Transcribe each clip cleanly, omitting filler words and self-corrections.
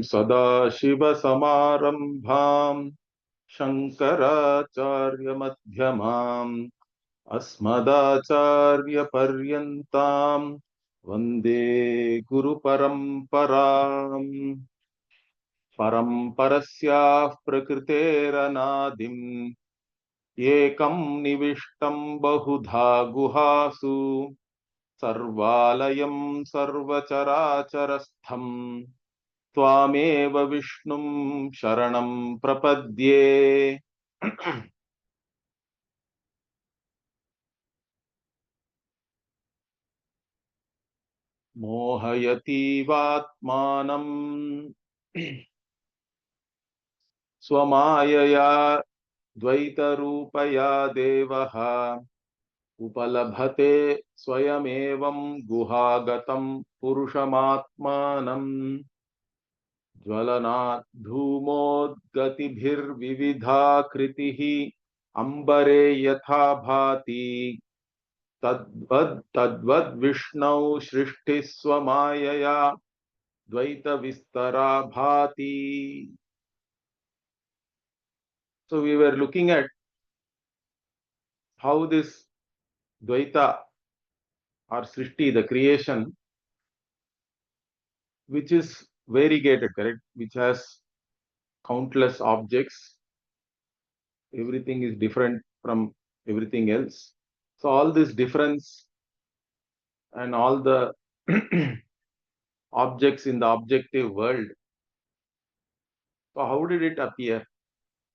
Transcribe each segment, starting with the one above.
Sadashiva-Samarambham Shankaracharya-Madhyamam Asmadacharya-Paryantam Vande Guru-Paramparam. Paramparasya prakriteranadim Ekam nivishtam bahudha guhasu Sarvalayam sarvacharacharastham Tvameva Vishnum Sharanam Prapadye. Mohayati Vatmanam Swamayaya Dvaita Rupaya Devaha Upalabhate Swayamevam Guhagatam Purushamatmanam Jvalanat Dhumodgatibhir Vividha Kritihi Ambare Yatha Bhati Tadvad Vishnau Shrishti Swamayaya Dvaita Vistara Bhati. So we were looking at how this Dvaita or Srishti, the creation, which is variegated, correct, which has countless objects, everything is different from everything else. So all this difference and all the objects in the objective world, so how did it appear?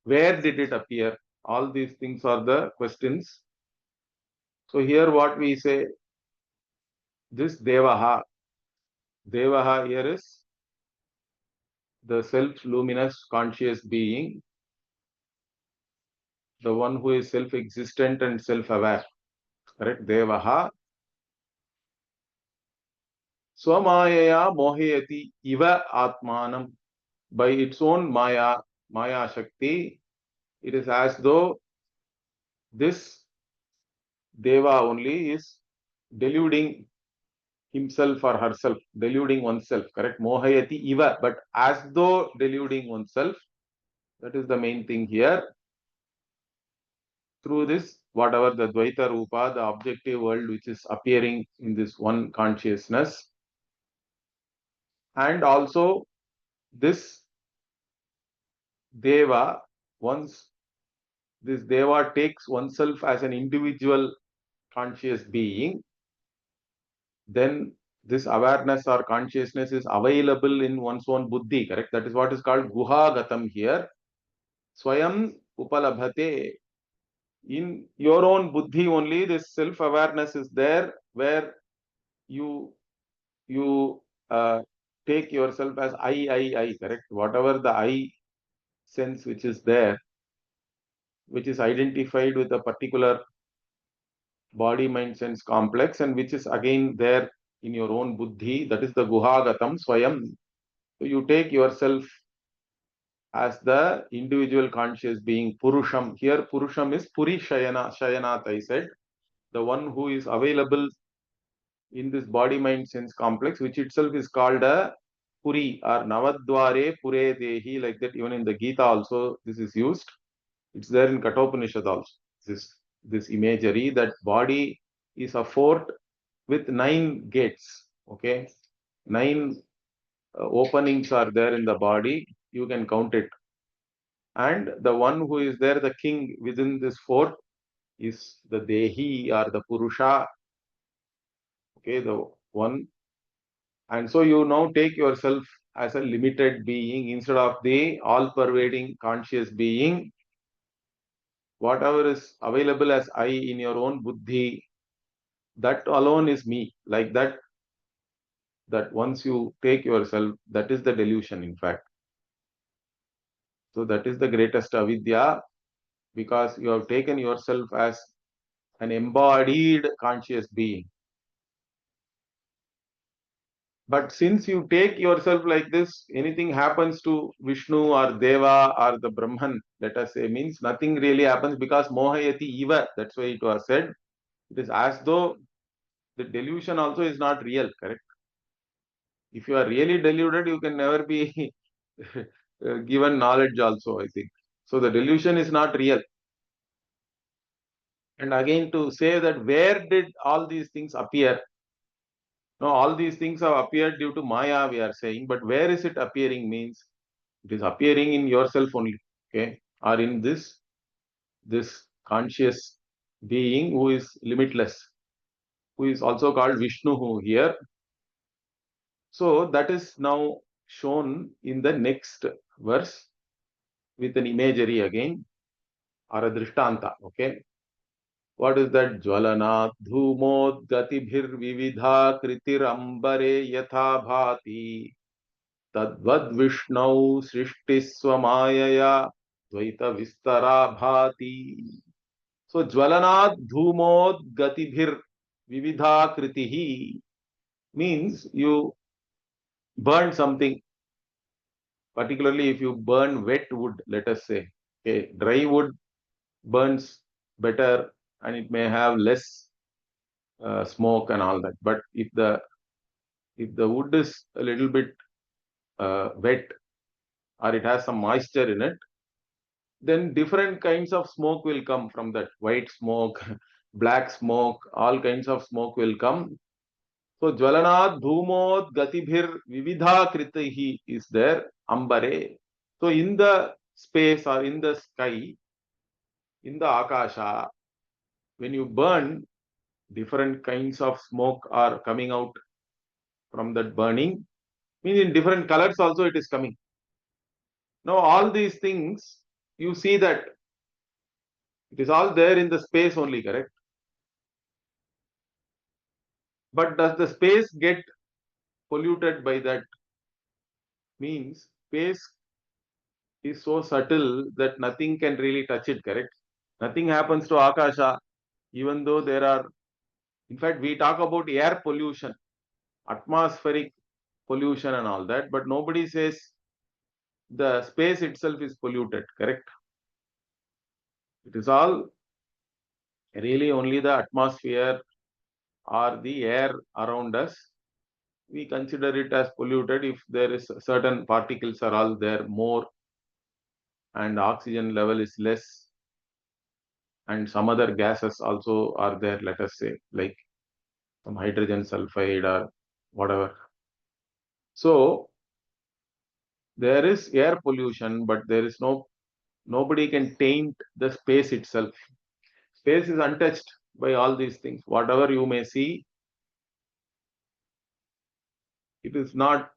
Where did it appear? All these things are the questions. So here what we say, this Devaha here is the self-luminous conscious being, the one who is self-existent and self-aware, correct? Devaha Swamayaya mohayati iva atmanam. By its own Maya Shakti, it is as though this Deva only is deluding himself or herself, deluding oneself, correct? Mohayati iva, but as though deluding oneself, that is the main thing here. Through this, whatever the Dvaita Rupa, the objective world which is appearing in this one consciousness, and also this Deva, once this Deva takes oneself as an individual conscious being, then this awareness or consciousness is available in one's own buddhi, correct? That is what is called guhagatam here. Swayam upalabhate. In your own buddhi only, this self-awareness is there, where you take yourself as I, correct? Whatever the I sense which is there, which is identified with a particular body, mind, sense complex, and which is again there in your own buddhi, that is the guhagatam swayam. So you take yourself as the individual conscious being, Purusham. Here Purusham is Puri Shayanat, I said, the one who is available in this body, mind, sense complex, which itself is called a Puri or Navadware Pure Dehi, like that. Even in the Gita also this is used. It's there in Kathopanishad also. This imagery that body is a fort with 9 gates. Okay, 9 openings are there in the body. You can count it. And the one who is there, the king within this fort, is the Dehi or the Purusha. Okay, the one. And so you now take yourself as a limited being instead of the all-pervading conscious being. Whatever is available as I in your own buddhi, that alone is me. Like that, that once you take yourself, that is the delusion, in fact. So that is the greatest avidya, because you have taken yourself as an embodied conscious being. But since you take yourself like this, anything happens to Vishnu or Deva or the Brahman, let us say, means nothing really happens, because mohayati iva, that's why it was said. It is as though the delusion also is not real, correct? If you are really deluded, you can never be given knowledge also, I think. So the delusion is not real. And again, to say that where did all these things appear? No, all these things have appeared due to Maya, we are saying, but where is it appearing means it is appearing in yourself only, okay, or in this conscious being who is limitless, who is also called Vishnu here. So that is now shown in the next verse with an imagery again, or a drishtanta, okay. What is that? Jwalanat dhumod gatibhir vividha kritir ambare yatha bhati tadvad vishnau srishtiswamayaya dvaita vistara bhati. So Jwalanat dhumod gatibhir vividha kritihi means you burn something, particularly if you burn wet wood, let us say. Okay, dry wood burns better and it may have less smoke and all that. But if the wood is a little bit wet or it has some moisture in it, then different kinds of smoke will come from that. White smoke, black smoke, all kinds of smoke will come. So Jwalanat Dhumod Gatibhir Vividha Kritihi is there, Ambare. So in the space or in the sky, in the Akasha, when you burn, different kinds of smoke are coming out from that burning. Means in different colors also it is coming. Now all these things, you see that it is all there in the space only, correct? But does the space get polluted by that? Means space is so subtle that nothing can really touch it, correct? Nothing happens to Akasha, even though there are, in fact, we talk about air pollution, atmospheric pollution and all that, but nobody says the space itself is polluted, correct? It is all really only the atmosphere or the air around us. We consider it as polluted if there is certain particles are all there more and oxygen level is less and some other gases also are there, let us say, like some hydrogen sulfide or whatever. So there is air pollution, but there is nobody can taint the space itself. Space is untouched by all these things. Whatever you may see, it is not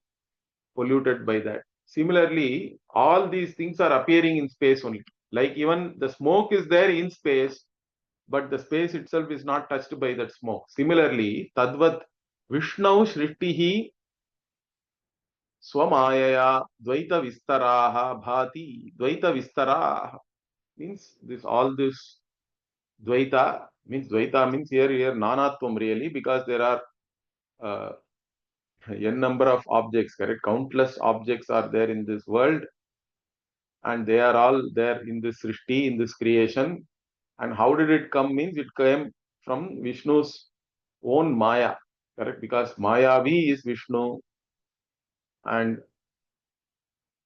polluted by that. Similarly, all these things are appearing in space only. Like even the smoke is there in space, but the space itself is not touched by that smoke. Similarly, Tadvat Vishnu Shrishtihi Swamayaya Dvaita Vistaraha Bhati. Dvaita Vistaraha means this all this Dvaita means here Nanatvam really, because there are uh, n number of objects, correct? Countless objects are there in this world and they are all there in this Srishti, in this creation. And how did it come means it came from Vishnu's own Maya, correct? Because Mayavi is Vishnu and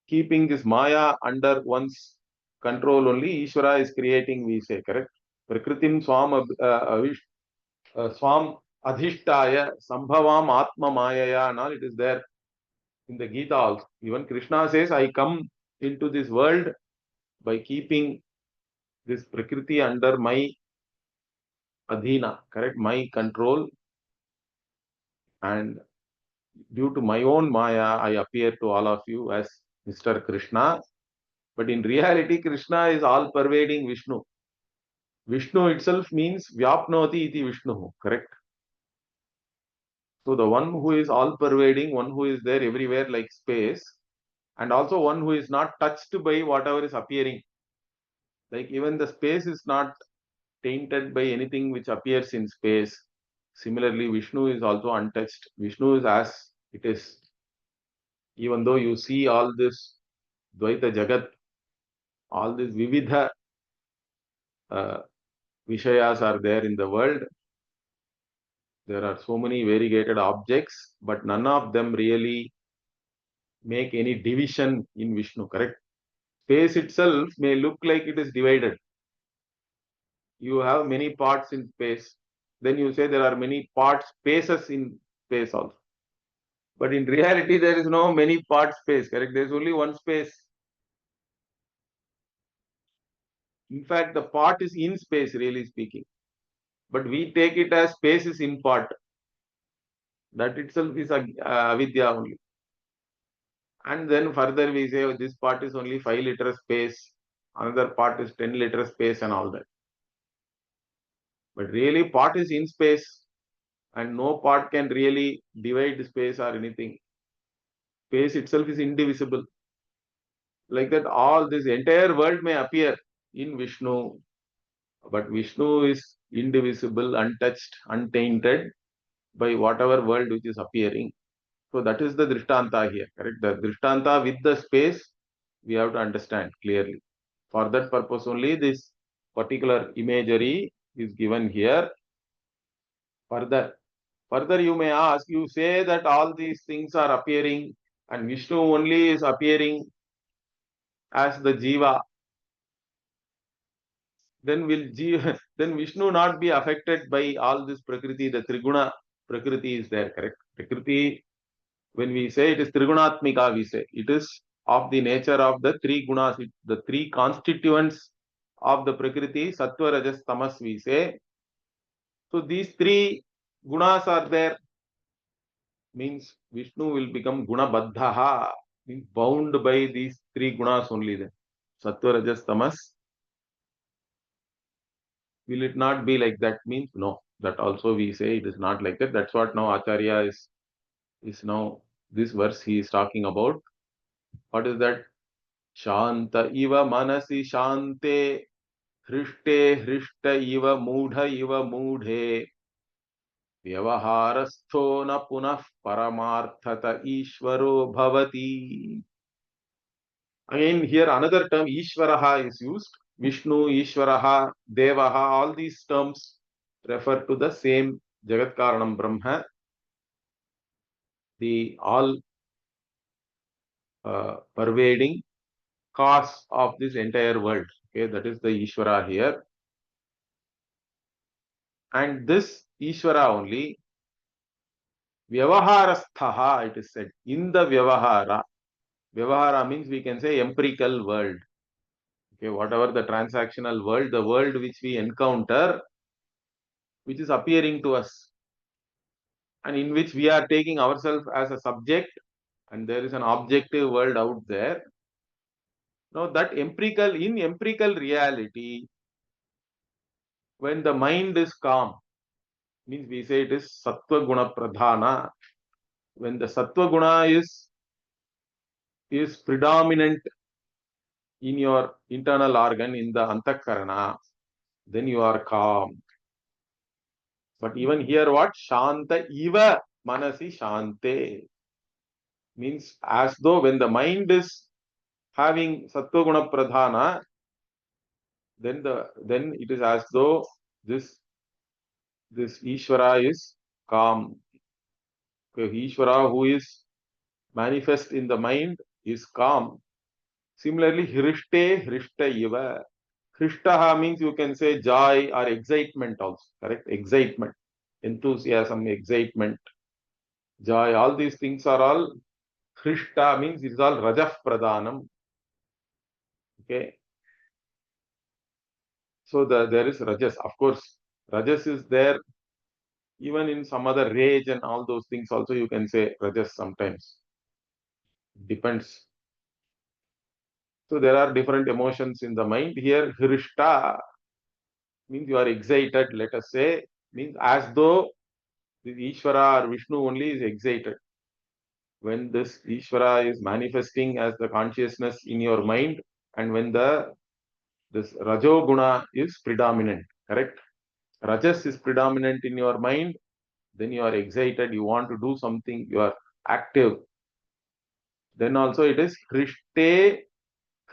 keeping this Maya under one's control only, Ishvara is creating, we say, correct? Prakritim Swam Adhishtaya Sambhavam Atma Mayaya and all, it is there in the Gita also. Even Krishna says, I come into this world by keeping this Prakriti under my Adhina, correct? My control, and due to my own Maya, I appear to all of you as Mr. Krishna. But in reality, Krishna is all pervading Vishnu. Vishnu itself means Vyapnoti iti Vishnu, correct? So the one who is all pervading, one who is there everywhere like space, and also one who is not touched by whatever is appearing. Like even the space is not tainted by anything which appears in space. Similarly, Vishnu is also untouched. Vishnu is as it is. Even though you see all this Dvaita Jagat, all these Vividha uh, Vishayas are there in the world, there are so many variegated objects, but none of them really make any division in Vishnu, correct? Space itself may look like it is divided. You have many parts in space. Then you say there are many spaces in space also. But in reality, there is no many part space, correct? There is only one space. In fact, the part is in space, really speaking. But we take it as space is in part. That itself is avidya only. And then further we say, oh, this part is only 5 liter space, another part is 10 liter space and all that. But really part is in space and no part can really divide space or anything. Space itself is indivisible. Like that, all this entire world may appear in Vishnu, but Vishnu is indivisible, untouched, untainted by whatever world which is appearing. So that is the Drishtanta here, correct? The Drishtanta with the space, we have to understand clearly. For that purpose only, this particular imagery is given here. Further you may ask, you say that all these things are appearing and Vishnu only is appearing as the Jiva. Then will then Vishnu not be affected by all this Prakriti? The Triguna Prakriti is there, correct? Prakriti, when we say it is Trigunatmika, we say it is of the nature of the three gunas, the three constituents of the Prakriti, Sattva, Rajas, Tamas, we say. So these three gunas are there, means Vishnu will become Gunabaddhaha, means bound by these three gunas only then. Sattva, Rajas, Tamas. Will it not be like that? Means no. That also we say it is not like that. That's what now Acharya is now this verse he is talking about. What is that? Shanta iva manasi shante hrishte hrishta iva mudha mudhe vyavaharastho na punah paramarthata ishvaro bhavati. Again here another term Ishvaraha is used. Vishnu, Ishvaraha, Devaha, all these terms refer to the same Jagat Karanam Brahma, the all pervading cause of this entire world. Okay, that is the Ishvara here. And this Ishvara only, Vyavaharasthaha, it is said, in the Vyavahara. Vyavahara means we can say empirical world. Okay, whatever the transactional world, the world which we encounter, which is appearing to us, and in which we are taking ourselves as a subject, and there is an objective world out there. Now that in empirical reality, when the mind is calm, means we say it is sattva guna pradhana. When the sattva guna is predominant in your internal organ, in the antakarana, then you are calm. But even here what? Shanta iva manasi shante. Means as though when the mind is having sattva guna pradhana, then it is as though this Ishvara is calm. Okay, Ishvara who is manifest in the mind is calm. Similarly, Hrishte Hrishta Iva. Hrishtaha means you can say joy or excitement also, correct? Excitement, enthusiasm, excitement, joy, all these things are all Hrishta means it is all Rajah Pradhanam. Okay. So there is Rajas. Of course, Rajas is there even in some other rage and all those things also you can say Rajas sometimes. Depends. So there are different emotions in the mind. Here, Hrishta means you are excited, let us say, means as though the Ishvara or Vishnu only is excited. When this Ishvara is manifesting as the consciousness in your mind, and when this Rajoguna is predominant, correct? Rajas is predominant in your mind, then you are excited, you want to do something, you are active. Then also it is Hrishte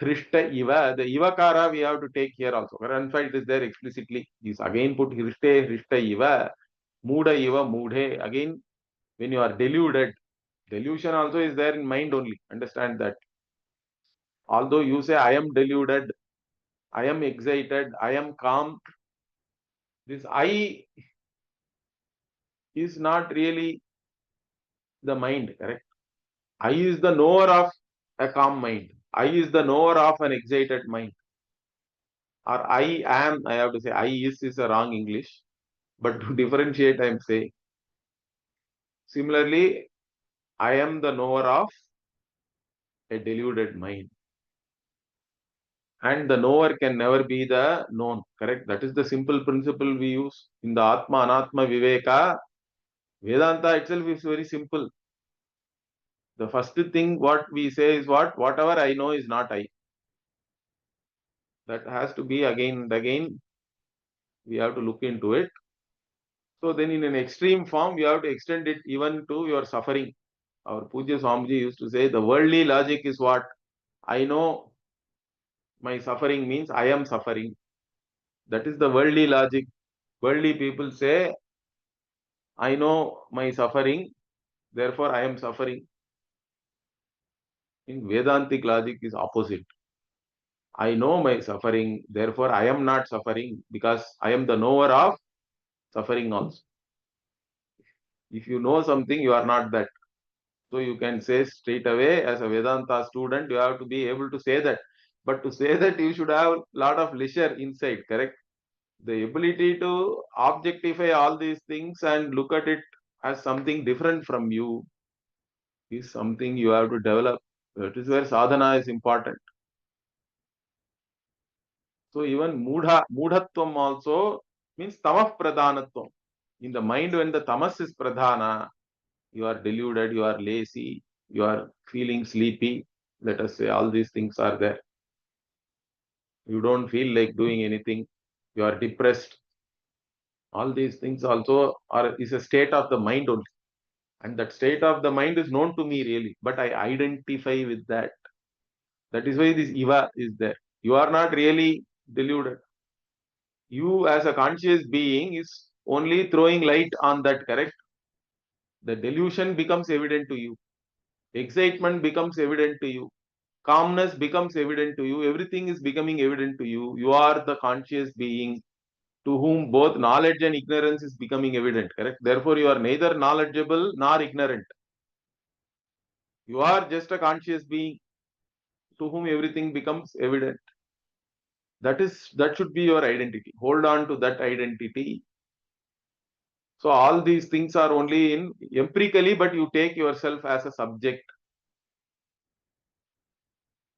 Hrishta Iva. The Ivakara we have to take here also. In fact, it is there explicitly. Is again put Hrishte Hrishta Iva. Muda Iva Mudhe. Again, when you are deluded, Delusion also is there in mind only. Understand that. Although you say, I am deluded, I am excited, I am calm, this I is not really the mind, correct? I is the knower of a calm mind. I is the knower of an excited mind. Or I am, I have to say, I is a wrong English. But to differentiate, I am saying. Similarly, I am the knower of a deluded mind. And the knower can never be the known, correct? That is the simple principle we use in the Atma Anatma Viveka. Vedanta itself is very simple. The first thing what we say is what? Whatever I know is not I. That has to be again and again. We have to look into it. So then in an extreme form, you have to extend it even to your suffering. Our Puja Swamiji used to say, the worldly logic is what? I know my suffering means I am suffering. That is the worldly logic. Worldly people say, I know my suffering, therefore I am suffering. In Vedantic logic is opposite. I know my suffering, therefore I am not suffering because I am the knower of suffering also. If you know something, you are not that. So you can say straight away as a Vedanta student, you have to be able to say that. But to say that, you should have a lot of leisure inside, correct? The ability to objectify all these things and look at it as something different from you is something you have to develop. That is where sadhana is important. So even mudhatvam also means tamah pradhanatvam. In the mind, when the tamas is pradhana, you are deluded, you are lazy, you are feeling sleepy. Let us say all these things are there. You don't feel like doing anything. You are depressed. All these things also is a state of the mind only. And that state of the mind is known to me really, but I identify with that. That is why this Iva is there. You are not really deluded. You as a conscious being is only throwing light on that, correct? The delusion becomes evident to you. Excitement becomes evident to you. Calmness becomes evident to you. Everything is becoming evident to you. You are the conscious being to whom both knowledge and ignorance is becoming evident, correct? Therefore, you are neither knowledgeable nor ignorant. You are just a conscious being to whom everything becomes evident. That should be your identity. Hold on to that identity. So all these things are only in empirically, but you take yourself as a subject.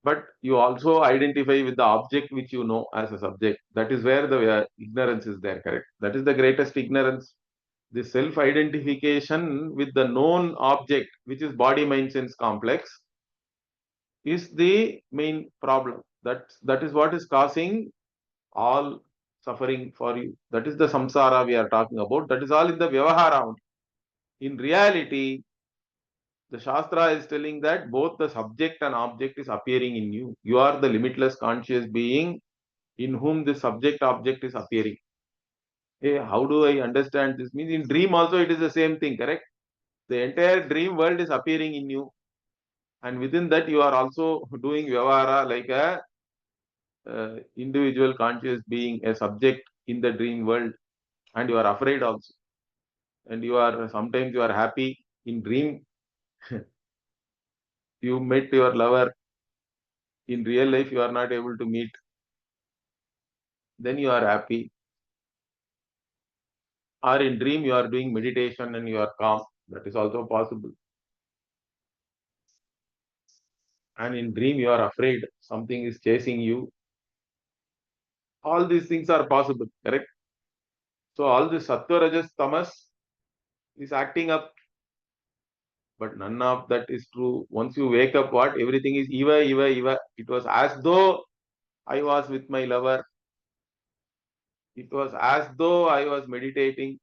But you also identify with the object which you know as a subject. That is where the ignorance is there, correct? That is the greatest ignorance. The self-identification with the known object, which is body, mind, sense complex, is the main problem. That is what is causing all suffering for you. That is the samsara we are talking about. That is all in the vyavahara. In reality, the Shastra is telling that both the subject and object is appearing in you. You are the limitless conscious being in whom the subject object is appearing. Hey, how do I understand this? Means in dream also it is the same thing, correct? The entire dream world is appearing in you. And within that you are also doing vyavahara like a individual conscious being, a subject in the dream world. And you are afraid also. And you are sometimes you are happy in dream. You met your lover. In real life you are not able to meet. Then you are happy. Or in dream you are doing meditation and you are calm. That is also possible. And in dream you are afraid something is chasing you. All these things are possible, correct? So all this sattva, rajas, tamas is acting up, but none of that is true. Once you wake up, what? Everything is eva, eva, eva. It was as though I was with my lover. It was as though I was meditating.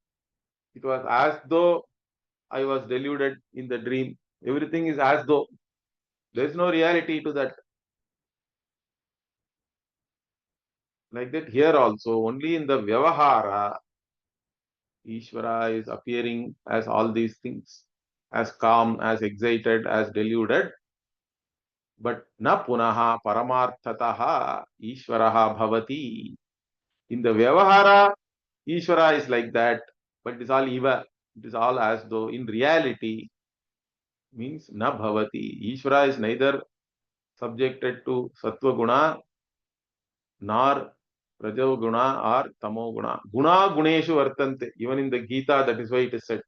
It was as though I was deluded in the dream. Everything is as though. There is no reality to that. Like that here also, only in the Vyavahara, Ishvara is appearing as all these things. as calm, as excited, as deluded. But na punaha paramarthataha ishvaraha bhavati. In the Vyavahara, Ishvara is like that, but it is all eva. It is all as though in reality means na bhavati. Ishvara is neither subjected to sattva guna nor rajo guna or tamo guna. Guna guneshu vartante. Even in the Gita, that is why it is said.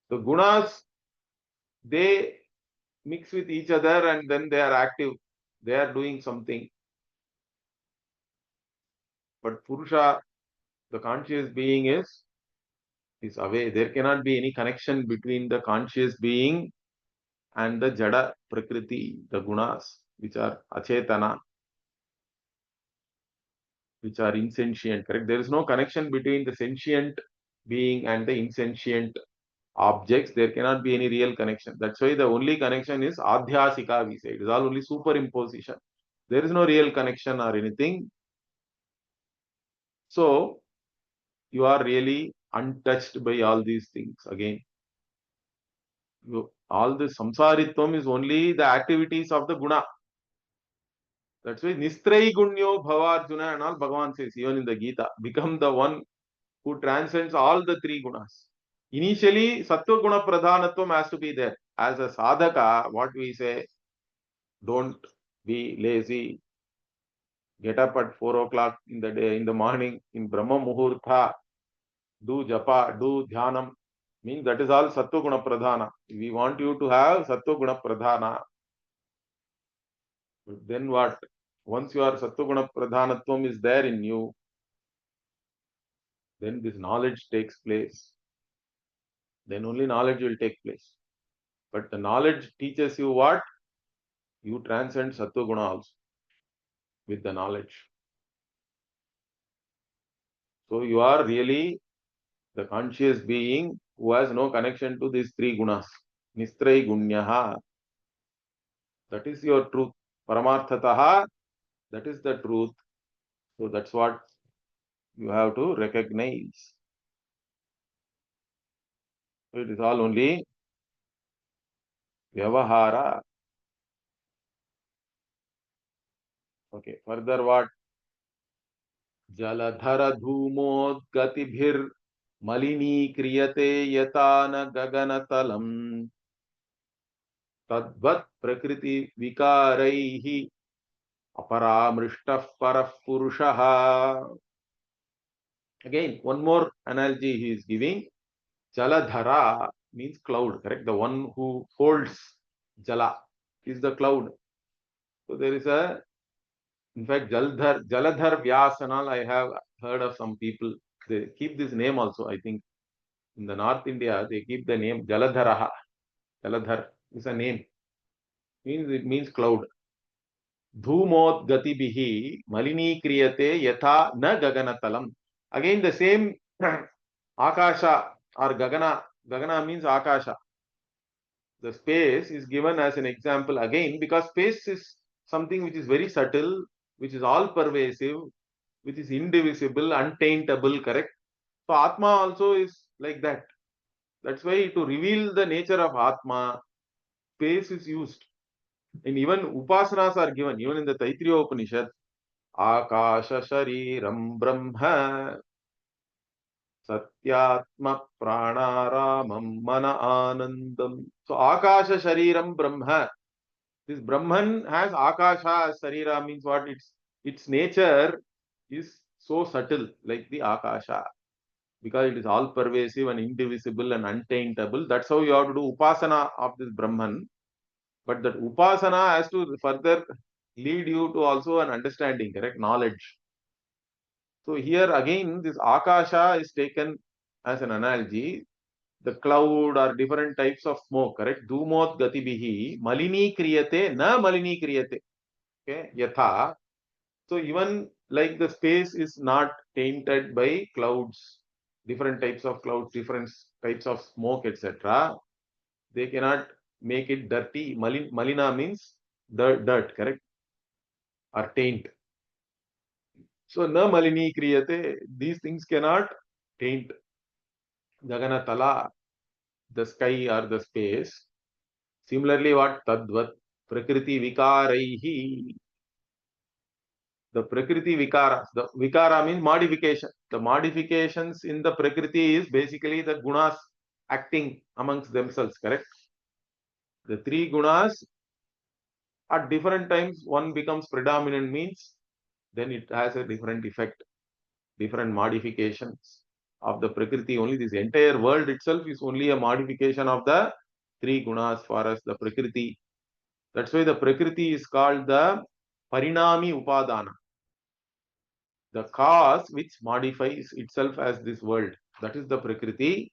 The gunas, they mix with each other and then they are active. They are doing something. But Purusha, the conscious being is away. There cannot be any connection between the conscious being and the Jada Prakriti, the gunas, which are achetana, which are insentient, correct? There is no connection between the sentient being and the insentient objects. There cannot be any real connection. That's why the only connection is adhyasika, we say. It is all only superimposition. There is no real connection or anything. So, you are really untouched by all these things. Again, all the samsaritvam is only the activities of the guna. That's why Nistrai Gunyo Bhavarjuna and all Bhagavan says, even in the Gita, become the one who transcends all the three gunas. Initially, Sattva Guna Pradhanatvam has to be there. As a sadhaka, what we say, don't be lazy, get up at 4 o'clock in the day, in the morning, in Brahma Muhurtha, do japa, do dhyanam, means that is all Sattva Guna Pradhana. We want you to have Sattva Guna Pradhana. But then what? Once your Sattva Guna Pradhanatvam is there in you, then this knowledge takes place. Then only knowledge will take place. But the knowledge teaches you what? You transcend Sattva Guna also with the knowledge. So you are really the conscious being who has no connection to these three gunas. Nistrai Gunyaha. That is your truth. Paramaarthataha. That is the truth. So that's what you have to recognize. So it is all only Vyavahara. Okay, further what? Jaladhara dhumodgatibhir maliनीक्रियते यथा न गगनतलम् तद्वत् प्रकृति विकारैः अपरामृष्टः परः पुरुषः. Again, one more analogy he is giving. Jaladhara means cloud, correct? The one who holds Jala is the cloud. So there is a, in fact, Jaladhar Vyasanal, I have heard of some people. They keep this name also, I think. In the North India, they keep the name Jaladharaha. Jaladhar is a name. It means cloud. Dhumot gatibihi malini kriyate yatha na gaganatalam. Again, the same Akasha or Gagana. Gagana means Akasha. The space is given as an example again because space is something which is very subtle, which is all pervasive, which is indivisible, untaintable, correct? So Atma also is like that. That's why to reveal the nature of Atma, space is used. And even upasanas are given, even in the Taittiriya Upanishad, Akasha Shariram Brahma Satyatma Pranaramam Mana Anandam. So Akasha Shariram Brahma. This Brahman has Akasha as Sarira means what? Its nature is so subtle, like the Akasha. Because it is all pervasive and indivisible and untaintable. That's how you have to do upasana of this Brahman. But that upasana has to further lead you to also an understanding, correct? Knowledge. So here again, this Akasha is taken as an analogy. The cloud or different types of smoke, correct? Dhumot gatibihi malini kriyate na malini kriyate. Okay, yatha. So even like the space is not tainted by clouds, different types of clouds, different types of smoke, etc. They cannot make it dirty. Malina means dirt, correct? Or taint. So na malini kriyate, these things cannot taint. Gagana tala. the sky or the space. Similarly, what? Tadvat Prakriti Vikaraihi. The Prakriti Vikaras. The Vikara means modification. The modifications in the Prakriti is basically the gunas acting amongst themselves, correct? The three gunas at different times, one becomes predominant means then it has a different effect, different modifications of the Prakriti. Only this entire world itself is only a modification of the three gunas for us, the Prakriti. That's why the Prakriti is called the Parinami Upadana, the cause which modifies itself as this world. That is the Prakriti.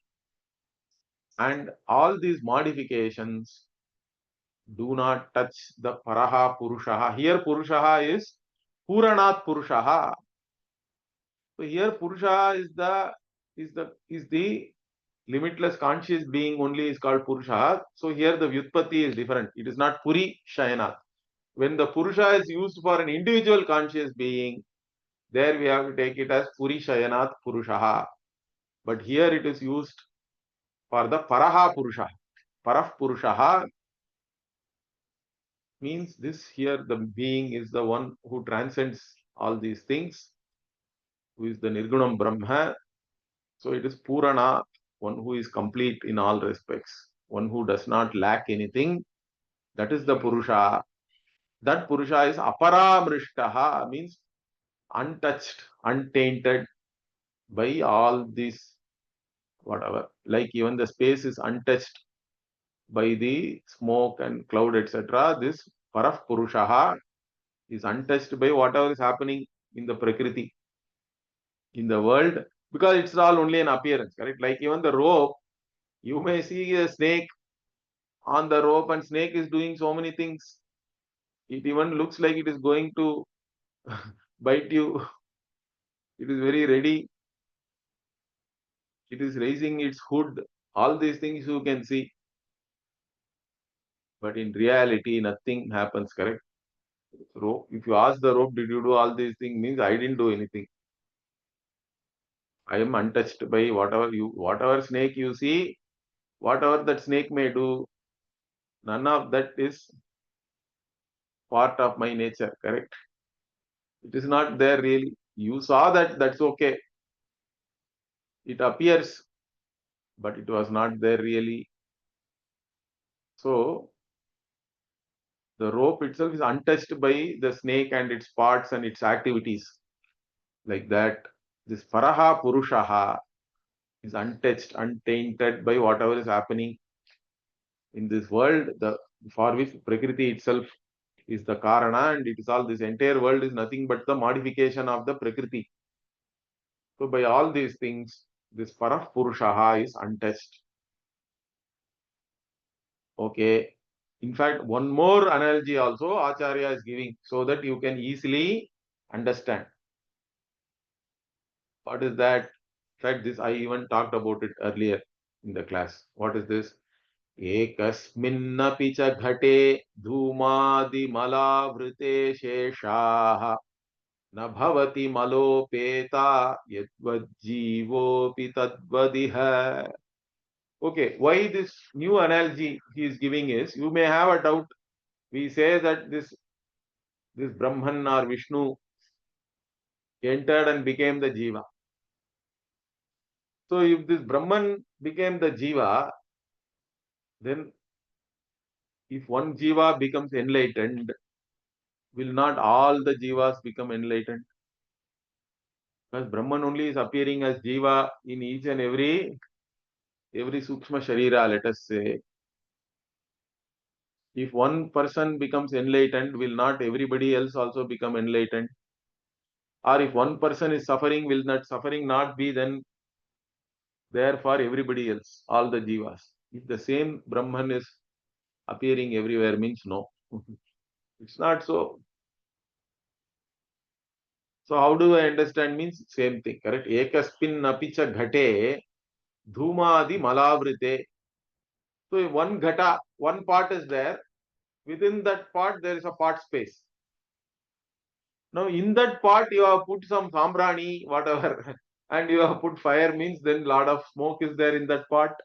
And all these modifications do not touch the Paraha Purushaha. Here Purushaha is Puranat Purushaha. So here Purusha is the limitless conscious being only is called Purusha. So here the Vyutpatti is different. It is not Puri Shayanat. When the Purusha is used for an individual conscious being, there we have to take it as Puri Shayanat Purushaha. But here it is used for the Paraha Purusha. Parah Purushaha means this here the being is the one who transcends all these things, who is the Nirgunam Brahma. So it is Purana, one who is complete in all respects, one who does not lack anything. That is the Purusha. That Purusha is Aparamrishtaha, means untouched, untainted by all these whatever. Like even the space is untouched by the smoke and cloud, etc. This Paraf Purushaha is untouched by whatever is happening in the Prakriti, in the world, because it's all only an appearance, correct? Like even the rope, you may see a snake on the rope and snake is doing so many things. It even looks like it is going to bite you. It is very ready. It is raising its hood. All these things you can see. But in reality, nothing happens, correct? Rope. If you ask the rope, did you do all these things? Means I didn't do anything. I am untouched by whatever snake you see, whatever that snake may do, none of that is part of my nature, correct? It is not there really. You saw that, that's okay. It appears, but it was not there really. So, the rope itself is untouched by the snake and its parts and its activities. Like that, this Paraha Purushaha is untouched, untainted by whatever is happening in this world, for which Prakriti itself is the Karana, and it is all, this entire world is nothing but the modification of the Prakriti. So by all these things, this Parah Purushaha is untouched. Okay. In fact, one more analogy also Acharya is giving so that you can easily understand. What is that? In fact, this I even talked about it earlier in the class. What is this? एकस्मिन्नपि च घटे धूमादिमलावृते शेषाः न भवति मलोपेता यद्वज्जीवोऽपि तद्वदिह. Okay, why this new analogy he is giving is, you may have a doubt. We say that this Brahman or Vishnu entered and became the Jiva. So if this Brahman became the Jiva, then if one Jiva becomes enlightened, will not all the Jivas become enlightened? Because Brahman only is appearing as Jiva in each and every Sukshma Sharira, let us say. If one person becomes enlightened, will not everybody else also become enlightened? Or if one person is suffering, will that suffering not be then there for everybody else, all the Jivas? If the same Brahman is appearing everywhere, means no. It's not so. So how do I understand? Means same thing, correct? Ekaspin apicha ghate dhumadi malavrite. So if one ghata, one part is there, within that part there is a part space. Now in that part you have put some sambrani, whatever, and you have put fire, means then lot of smoke is there in that part.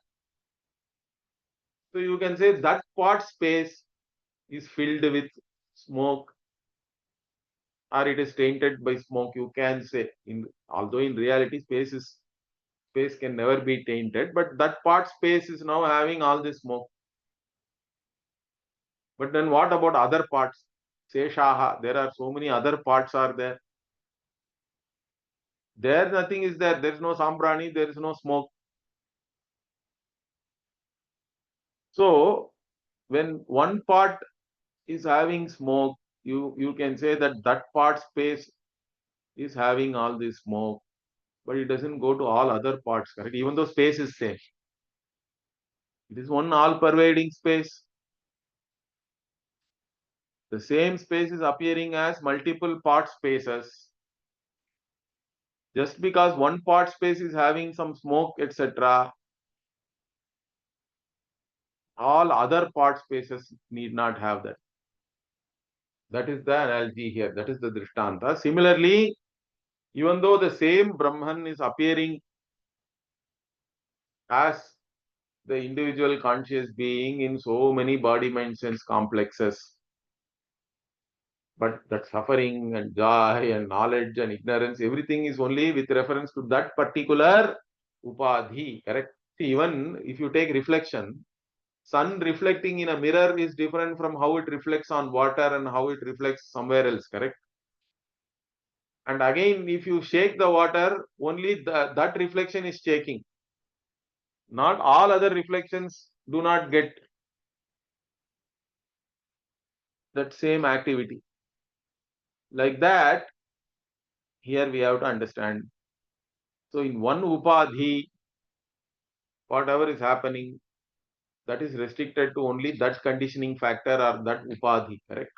So you can say that part space is filled with smoke, or it is tainted by smoke. You can say, although in reality space can never be tainted, but that part space is now having all this smoke. But then what about other parts? Seshaha, there are so many other parts are there. There nothing is there. There is no sambrani, there is no smoke. So when one part is having smoke, you can say that that part space is having all this smoke, but it doesn't go to all other parts, correct? Even though space is same. It is one all-pervading space. The same space is appearing as multiple part spaces. Just because one part space is having some smoke, etc., all other part spaces need not have that. That is the analogy here. That is the drishtanta. Similarly, even though the same Brahman is appearing as the individual conscious being in so many body, mind, sense complexes, but that suffering and joy and knowledge and ignorance, everything is only with reference to that particular upadhi, correct? See, even if you take reflection, sun reflecting in a mirror is different from how it reflects on water and how it reflects somewhere else, correct? And again, if you shake the water, only that reflection is shaking. Not all other reflections do not get that same activity. Like that, here we have to understand. So in one upadhi, whatever is happening, that is restricted to only that conditioning factor or that upadhi, correct?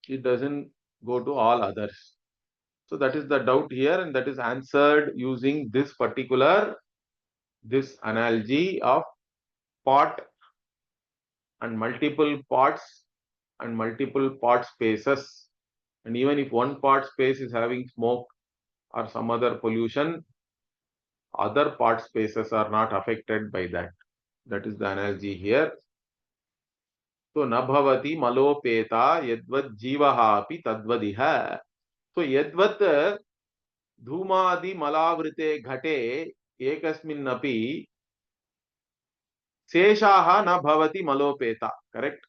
It doesn't go to all others. So that is the doubt here, and that is answered using this analogy of pot and multiple pots and multiple pot spaces. And even if one pot space is having smoke or some other pollution, other part spaces are not affected by that. That is the analogy here. So nabhavati malopeta yadvad jivaha api tadvadiha. So yadvat dhumadi malavrite ghate ekasmin api seshaha na bhavati malopeta. Correct?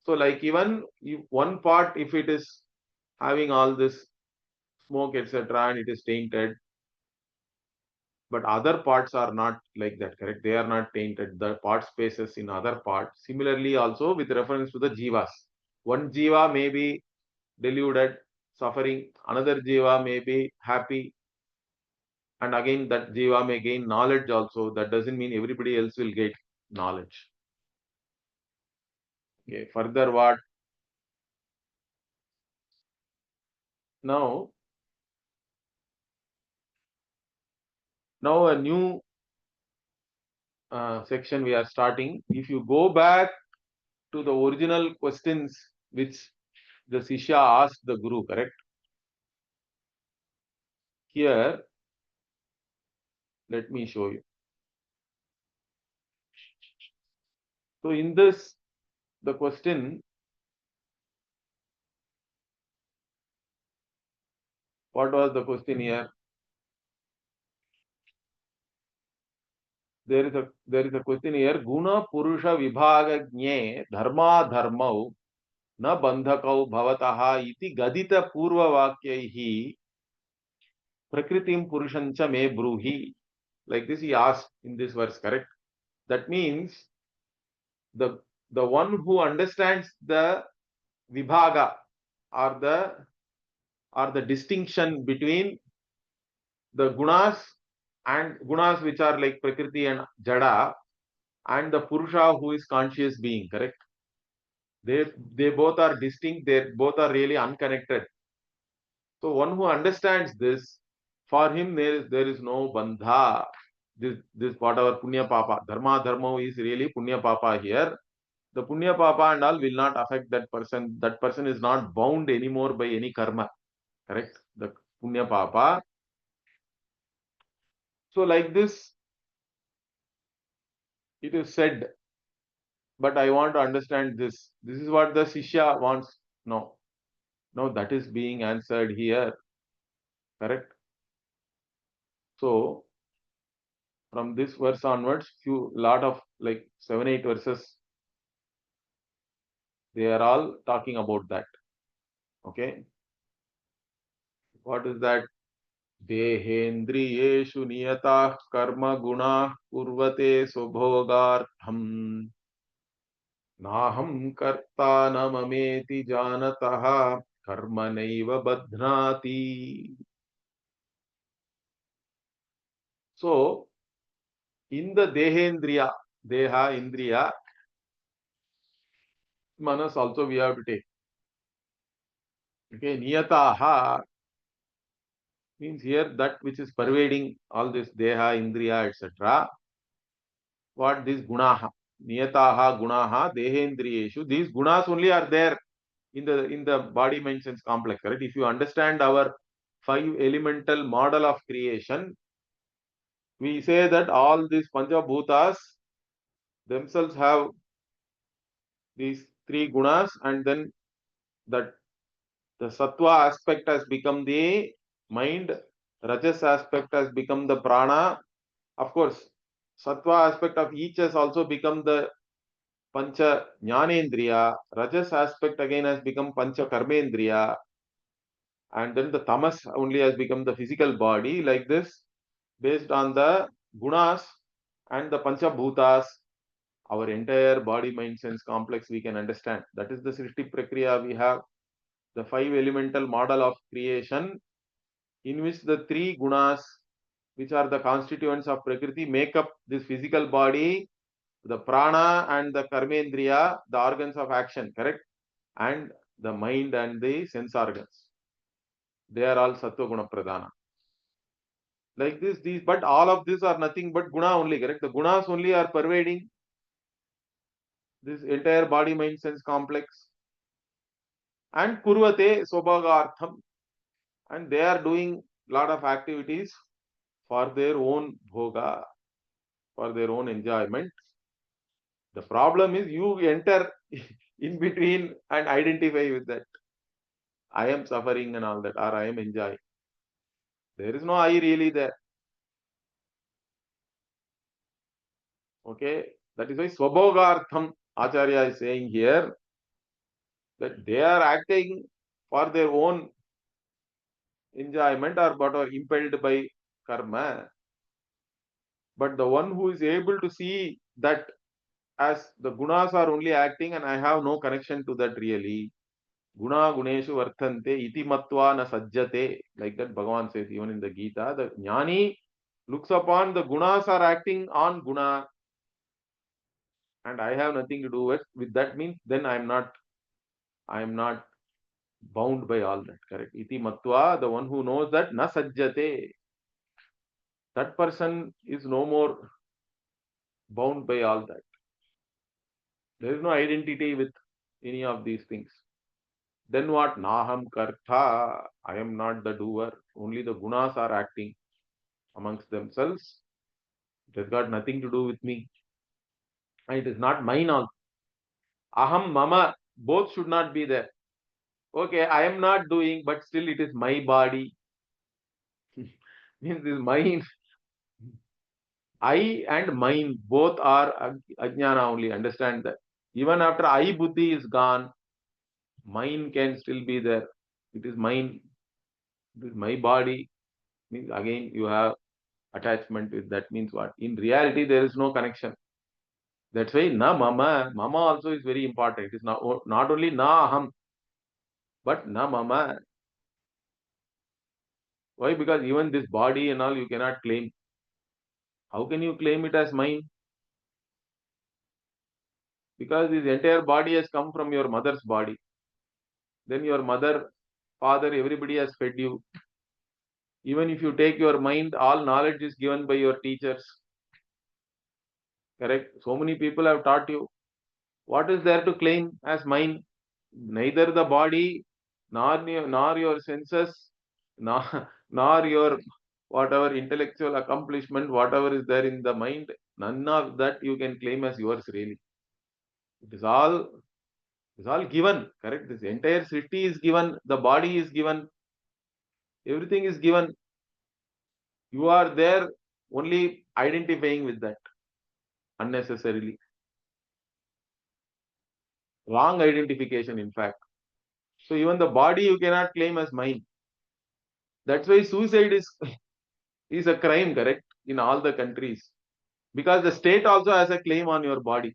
So like even if one part, if it is having all this smoke, etc., and it is tainted, but other parts are not like that, correct? They are not tainted. The part spaces in other parts. Similarly, also with reference to the jivas. One jiva may be deluded, suffering. Another jiva may be happy. And again, that jiva may gain knowledge also. That doesn't mean everybody else will get knowledge. Okay, further what? Now a new section we are starting. If you go back to the original questions which the Sishya asked the Guru, correct? Here, let me show you. So in this, the question, what was the question here? There is a question here. Guna Purusha Vibhaga Jne Dharma Dharmau Na Bandhakau Bhavataha iti Gadita Purva Vakyaihi Prakritim Purushancha Me Bruhi. Like this he asked in this verse, correct? That means the one who understands the Vibhaga or the distinction between the gunas and gunas which are like Prakriti and Jada, and the Purusha who is conscious being, correct? They both are distinct, they both are really unconnected. So one who understands this, for him there is no bandha. This whatever punya papa, dharma dharma is really punya papa here. The punya papa and all will not affect that person. That person is not bound anymore by any karma, correct? The punya papa. So like this, it is said, but I want to understand this. This is what the Shishya wants. No. Now that is being answered here. Correct? So, from this verse onwards, lot of like 7-8 verses, they are all talking about that. Okay? What is that? Dehendriyeshu niyatah karma guna kurvate subhogartham naham karta na mameti janatah karma naiva badhnati. So, in the Dehendriya, Deha, Indriya, Manas also we have to take. Okay, Niyataha means here that which is pervading all this Deha, Indriya, etc. What these Gunaha? Niyataha, Gunaha, Dehendriyeshu. These Gunas only are there in the body, mind, sense complex. Right? If you understand our 5 elemental model of creation, we say that all these Panchabhutas themselves have these 3 gunas, and then that the sattva aspect has become the mind, rajas aspect has become the prana. Of course, sattva aspect of each has also become the pancha jnanendriya, rajas aspect again has become pancha karmendriya, and then the tamas only has become the physical body. Like this, based on the gunas and the pancha bhutas, our entire body, mind, sense complex we can understand. That is the Srishti Prakriya. We have the 5 elemental model of creation, in which the 3 gunas, which are the constituents of Prakriti, make up this physical body, the prana and the karmendriya, the organs of action, correct? And the mind and the sense organs. They are all sattva guna pradhana. Like this, these, but all of these are nothing but guna only, correct? The gunas only are pervading this entire body, mind, sense complex. And kurvate sobhagartham, and they are doing lot of activities for their own bhoga, for their own enjoyment. The problem is you enter in between and identify with that. I am suffering and all that, or I am enjoying. There is no I really there. Okay, that is why Swabhogartham, Acharya is saying here, that they are acting for their own enjoyment or but are impelled by karma. But the one who is able to see that as the gunas are only acting and I have no connection to that really, guna guneshu varthante iti matva na sajjate, like that Bhagavan says even in the Gita, the jnani looks upon the gunas are acting on guna and I have nothing to do with that, means then I am not bound by all that, correct? Iti matva, the one who knows that na sajjate, that person is no more bound by all that. There is no identity with any of these things. Then what? Naham kartha, I am not the doer. Only the gunas are acting amongst themselves. It has got nothing to do with me. And it is not mine also. Aham, mama, both should not be there. Okay, I am not doing, but still it is my body. Means this mine. I and mine both are ajnana only. Understand that. Even after I buddhi is gone, mine can still be there. It is mine. It is my body. Means again you have attachment with that. Means what? In reality, there is no connection. That's why na mama. Mama also is very important. It is not only na aham, but na mama. Why? Because even this body and all you cannot claim. How can you claim it as mine? Because this entire body has come from your mother's body. Then your mother, father, everybody has fed you. Even if you take your mind, all knowledge is given by your teachers. Correct? So many people have taught you. What is there to claim as mine? Neither the body, nor your senses, nor your whatever intellectual accomplishment, whatever is there in the mind, None of that you can claim as yours really. It is all given, correct? This entire city is given, the body is given, everything is given. You are there only identifying with that unnecessarily. Wrong identification, in fact. So even the body you cannot claim as mine. That's why suicide is a crime, correct? In all the countries. Because the state also has a claim on your body.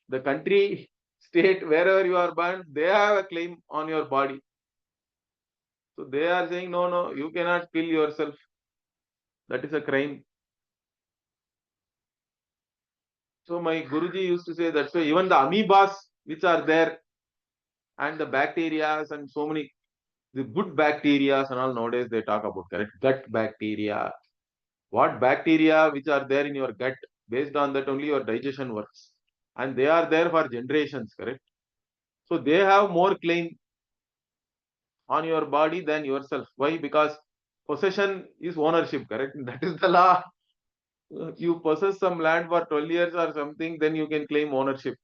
The country, state, wherever you are born, they have a claim on your body. So they are saying, no, no, you cannot kill yourself. That is a crime. So my Guruji used to say that. So even the amoebas which are there and the bacteria and so many, the good bacteria and all nowadays they talk about, correct? Gut bacteria. What bacteria which are there in your gut, based on that only your digestion works. And they are there for generations, correct? So they have more claim on your body than yourself. Why? Because possession is ownership, correct? That is the law. You possess some land for 12 years or something, then you can claim ownership.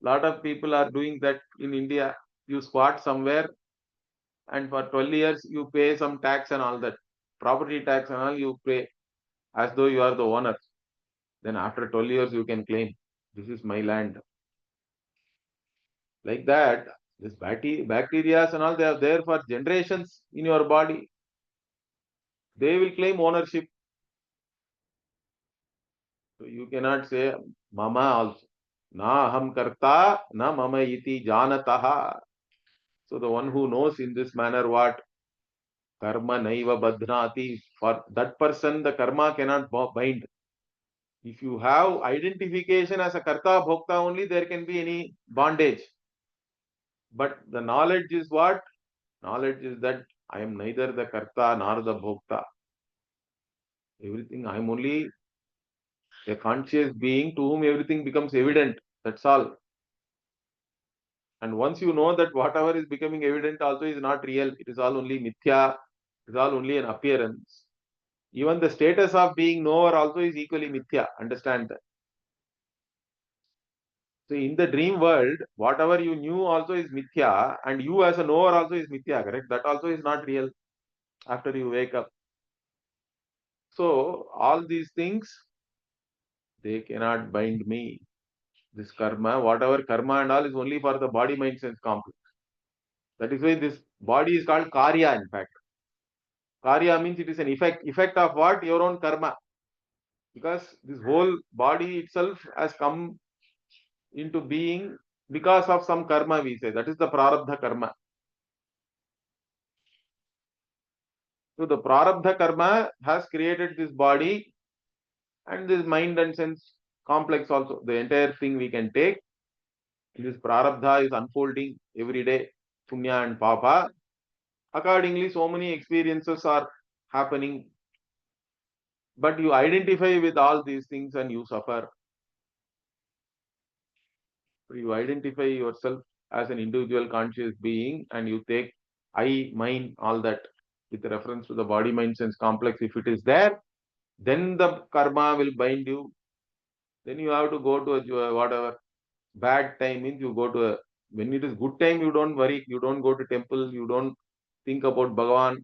Lot of people are doing that in India. You squat somewhere and for 12 years you pay some tax and all that. Property tax and all you pay as though you are the owner. Then after 12 years you can claim, this is my land. Like that, this bacteria and all, they are there for generations in your body. They will claim ownership. So you cannot say mama also. Na aham karta, na mama iti janataha. So the one who knows in this manner what karma naiva badhnati, for that person the karma cannot bind. If you have identification as a karta bhokta only, there can be any bondage. But the knowledge is what? Knowledge is that I am neither the karta nor the bhokta. Everything, I am only a conscious being to whom everything becomes evident. That's all. And once you know that whatever is becoming evident also is not real, it is all only mithya, it is all only an appearance. Even the status of being knower also is equally mithya. Understand that. So in the dream world, whatever you knew also is mithya, and you as a knower also is mithya, correct? That also is not real after you wake up. So all these things, they cannot bind me. This karma, whatever karma and all is only for the body, mind, sense complex. That is why this body is called karya, in fact. Karya means it is an effect. Effect of what? Your own karma. Because this whole body itself has come into being because of some karma, we say. That is the prarabdha karma. So the prarabdha karma has created this body and this mind and sense complex also. The entire thing we can take. This prarabdha is unfolding every day. Punya and papa. Accordingly, so many experiences are happening. But you identify with all these things and you suffer. You identify yourself as an individual conscious being and you take I, mine, all that with reference to the body, mind, sense complex. If it is there, then the karma will bind you. Then you have to go to a whatever bad time means you go to a, when it is good time, you don't worry, you don't go to temple, you don't think about Bhagavan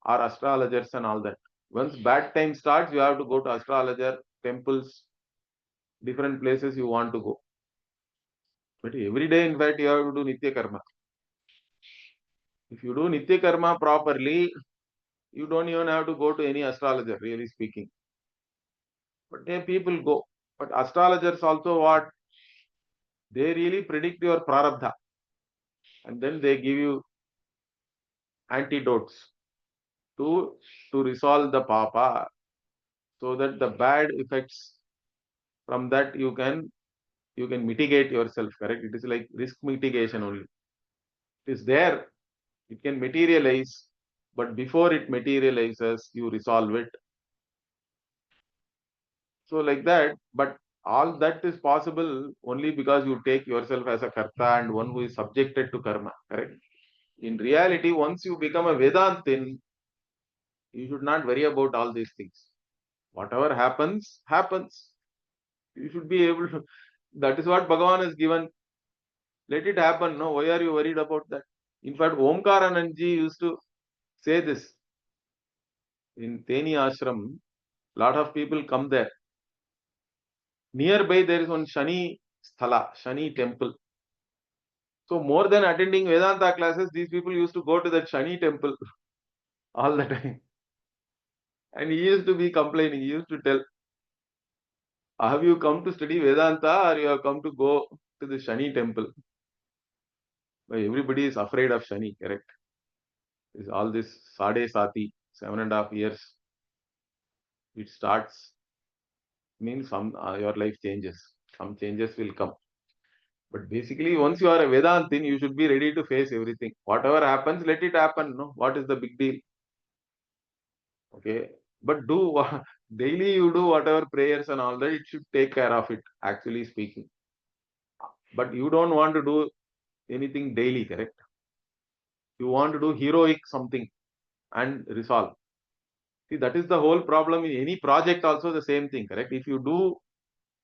or astrologers and all that. Once bad time starts, you have to go to astrologer, temples, different places you want to go. But every day, in fact, you have to do Nitya Karma. If you do Nitya Karma properly, you don't even have to go to any astrologer, really speaking. But then people go. But astrologers also what? They really predict your prarabdha. And then they give you antidotes to resolve the papa. So that the bad effects from that you can mitigate yourself, correct? It is like risk mitigation only. It is there, it can materialize, but before it materializes, you resolve it. So like that, but all that is possible only because you take yourself as a karta and one who is subjected to karma, correct? In reality, once you become a Vedantin, you should not worry about all these things. Whatever happens, happens. You should be able to. That is what Bhagavan has given. Let it happen. No, why are you worried about that? In fact, Omkaranandji used to say this in Teni Ashram. Lot of people come there. Nearby there is one Shani Sthala, Shani temple. So more than attending Vedanta classes, these people used to go to that Shani temple all the time. And he used to be complaining. He used to tell, have you come to study Vedanta or you have come to go to the Shani temple? But everybody is afraid of Shani, correct? Is all this Sade Sati, 7.5 years, it starts, means your life changes. Some changes will come. But basically, once you are a Vedantin, you should be ready to face everything. Whatever happens, let it happen. No, what is the big deal? Okay, but daily you do whatever prayers and all that. It should take care of it. Actually speaking, but you don't want to do anything daily, correct? You want to do heroic something and resolve. See, that is the whole problem in any project. Also, the same thing, correct? If you do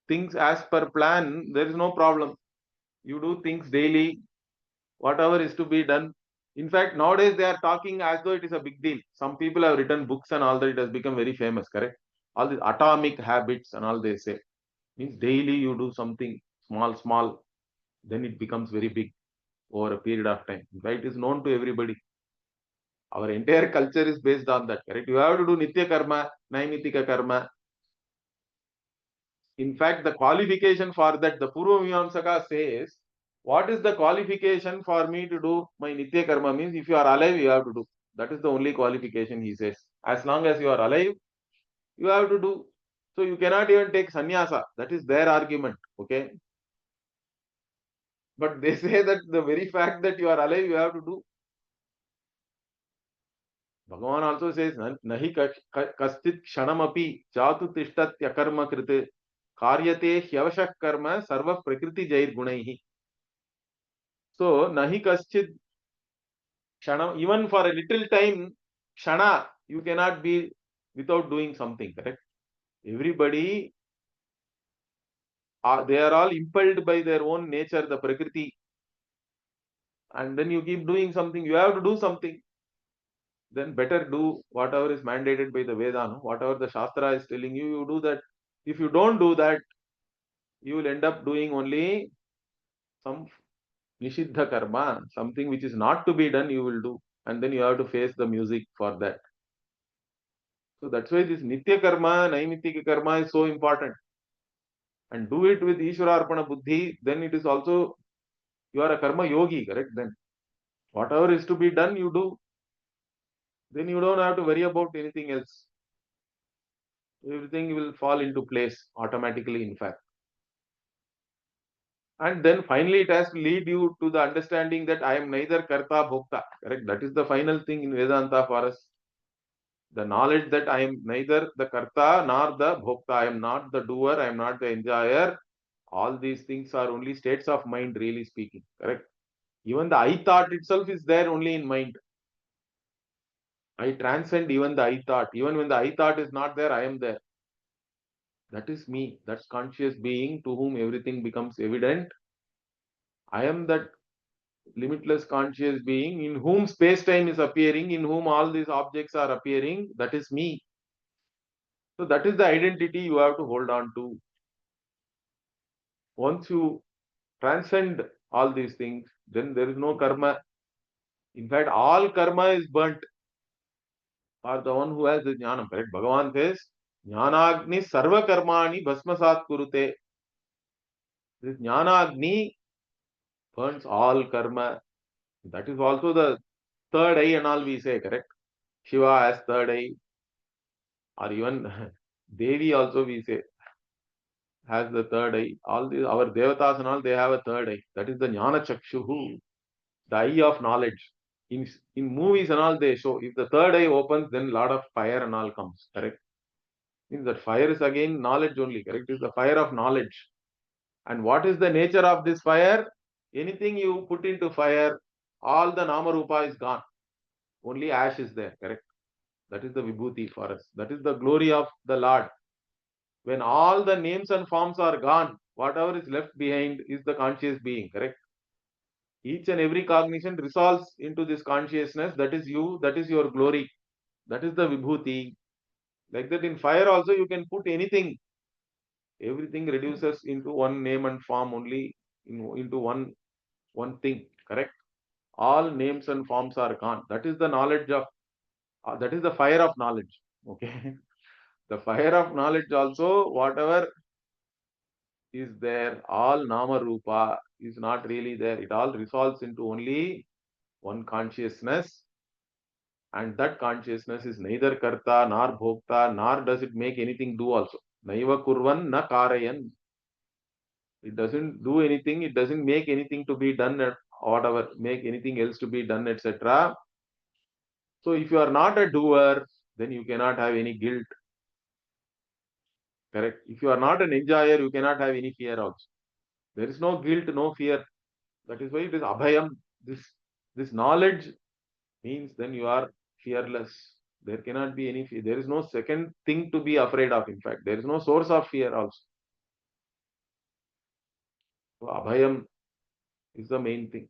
things as per plan, there is no problem. You do things daily, whatever is to be done. In fact, nowadays they are talking as though it is a big deal. Some people have written books and all that. It has become very famous, correct? All these atomic habits and all they say. Means daily you do something small, then it becomes very big over a period of time. In fact, it is known to everybody. Our entire culture is based on that, correct? You have to do Nitya Karma, Naimitika Karma. In fact, the qualification for that, the Purva Mimamsaka says, what is the qualification for me to do my Nitya Karma? Means if you are alive, you have to do. That is the only qualification, he says. As long as you are alive, you have to do. So you cannot even take sannyasa. That is their argument. Okay. But they say that the very fact that you are alive, you have to do. Bhagavan also says, Nahi kastit kshanamapi jatu tishtatya karma krite karyate hyavashak karma sarva prakriti jair gunaihi. So, nahi kaschid kshana, even for a little time, kshana, you cannot be without doing something, correct? Everybody, they are all impelled by their own nature, the prakriti. And then you keep doing something, you have to do something. Then better do whatever is mandated by the Veda, no? Whatever the Shastra is telling you, you do that. If you don't do that, you will end up doing only some Nishiddha karma, something which is not to be done, you will do. And then you have to face the music for that. So that's why this Nitya karma, Naimitika karma is so important. And do it with Ishwararpana Buddhi, then it is also, you are a karma yogi, correct? Then whatever is to be done, you do. Then you don't have to worry about anything else. Everything will fall into place automatically, in fact. And then finally it has to lead you to the understanding that I am neither Karta Bhokta. Correct? That is the final thing in Vedanta for us. The knowledge that I am neither the Karta nor the Bhokta. I am not the doer, I am not the enjoyer. All these things are only states of mind, really speaking. Correct? Even the I thought itself is there only in mind. I transcend even the I thought. Even when the I thought is not there, I am there. That is me. That's conscious being to whom everything becomes evident. I am that limitless conscious being in whom space-time is appearing, in whom all these objects are appearing. That is me. So that is the identity you have to hold on to. Once you transcend all these things, then there is no karma. In fact, all karma is burnt for the one who has the jnana. Correct? Bhagavan says, Jnanagni sarva karmani bhasmasat kurute. This jnanagni burns all karma. That is also the third eye and all we say, correct? Shiva has third eye. Or even Devi also we say has the third eye. All these our devatas and all they have a third eye. That is the jnana chakshuhu, the eye of knowledge. In movies and all they show if the third eye opens, then lot of fire and all comes. Correct? Means that fire is again knowledge only. Correct? It is the fire of knowledge. And what is the nature of this fire? Anything you put into fire, all the nama rupa is gone. Only ash is there. Correct? That is the vibhuti for us. That is the glory of the Lord. When all the names and forms are gone, whatever is left behind is the conscious being, correct? Each and every cognition resolves into this consciousness. That is you, that is your glory, that is the vibhuti. Like that in fire also you can put anything. Everything reduces into one name and form only, into one thing, correct? All names and forms are gone. That is the knowledge of, that is the fire of knowledge. Okay. The fire of knowledge also, whatever is there, all nama rupa is not really there. It all resolves into only one consciousness. And that consciousness is neither karta nor bhokta, nor does it make anything do also. Naiva kurvan na karayan. It doesn't do anything, it doesn't make anything to be done, whatever, make anything else to be done, etc. So if you are not a doer, then you cannot have any guilt. Correct? If you are not an enjoyer, you cannot have any fear also. There is no guilt, no fear. That is why it is abhayam. This knowledge means then you are fearless. There cannot be any fear. There is no second thing to be afraid of. In fact, there is no source of fear also. So abhayam is the main thing.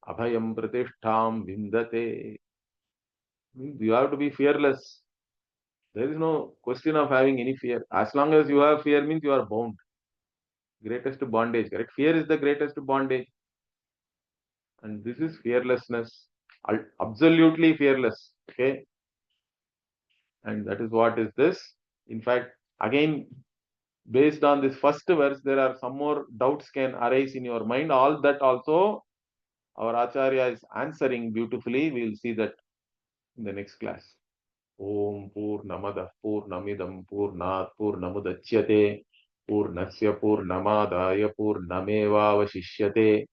Abhayam pratishtham vindate. Means you have to be fearless. There is no question of having any fear. As long as you have fear means you are bound. Greatest bondage, correct? Fear is the greatest bondage. And this is fearlessness. Absolutely fearless. Okay. And that is what is this. In fact, again, based on this first verse, there are some more doubts can arise in your mind. All that also our acharya is answering beautifully. We will see that in the next class. Om Purnamada Purnamidam Purnat Purnamudachyate Purnasya Purnamadaya Purnamevavashishyate.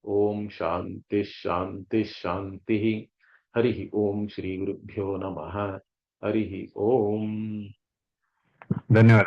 Om Shanti Shanti Shanti. Harihi Om Shri Gurubhyo Namaha. Harihi Om. धन्यवाद.